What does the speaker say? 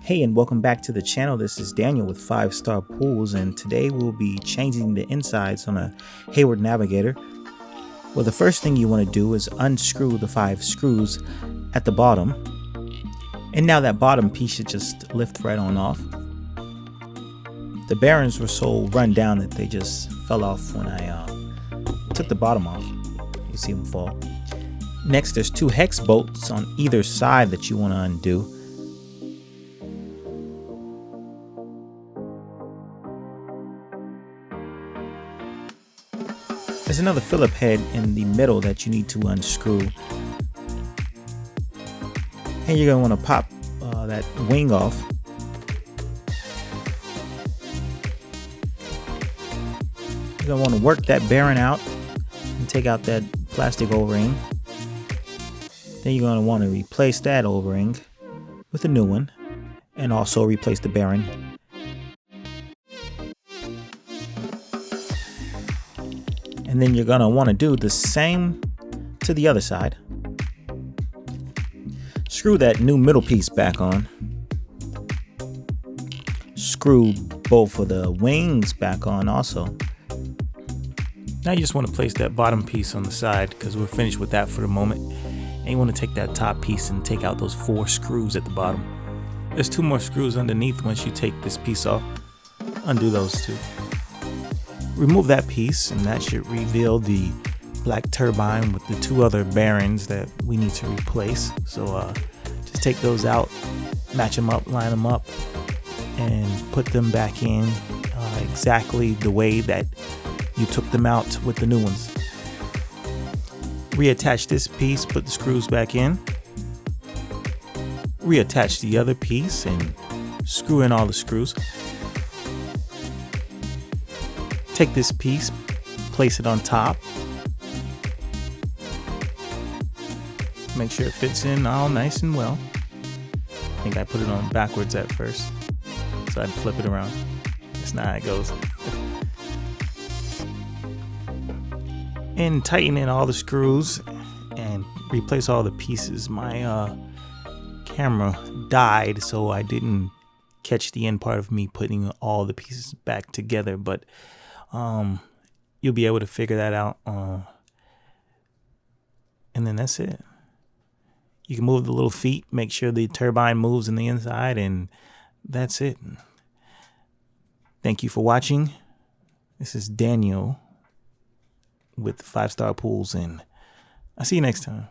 Hey, and welcome back to the channel. This is Daniel with 5-Star Pools, and today we'll be changing the insides on a Hayward navigator. Well, the first thing you want to do is unscrew the 5 screws at the bottom, and now that bottom piece should just lift right on off. The bearings were so run down that they just fell off when I took the bottom off. You see them fall. Next, there's 2 hex bolts on either side that you want to undo. There's another Phillip head in the middle that you need to unscrew. And you're going to want to pop that wing off. You're going to want to work that bearing out and take out that plastic O-ring. Then you're going to want to replace that O-ring with a new one and also replace the bearing. And then you're going to want to do the same to the other side. Screw that new middle piece back on. Screw both of the wings back on also. Now you just want to place that bottom piece on the side because we're finished with that for the moment. And you want to take that top piece and take out those 4 screws at the bottom. There's 2 more screws underneath once you take this piece off. Undo those 2. Remove that piece, and that should reveal the black turbine with the 2 other bearings that we need to replace. So just take those out, match them up, line them up, and put them back in exactly the way that you took them out with the new ones. Reattach this piece, put the screws back in. Reattach the other piece and screw in all the screws. Take this piece, place it on top. Make sure it fits in all nice and well. I think I put it on backwards at first, so I'd flip it around. That's not how it goes. And tighten in all the screws and replace all the pieces. My camera died, so I didn't catch the end part of me putting all the pieces back together, but you'll be able to figure that out, and then that's it. You can move the little feet, make sure the turbine moves in the inside, and that's it. Thank you for watching. This is Daniel with 5-Star Pools, and I'll see you next time.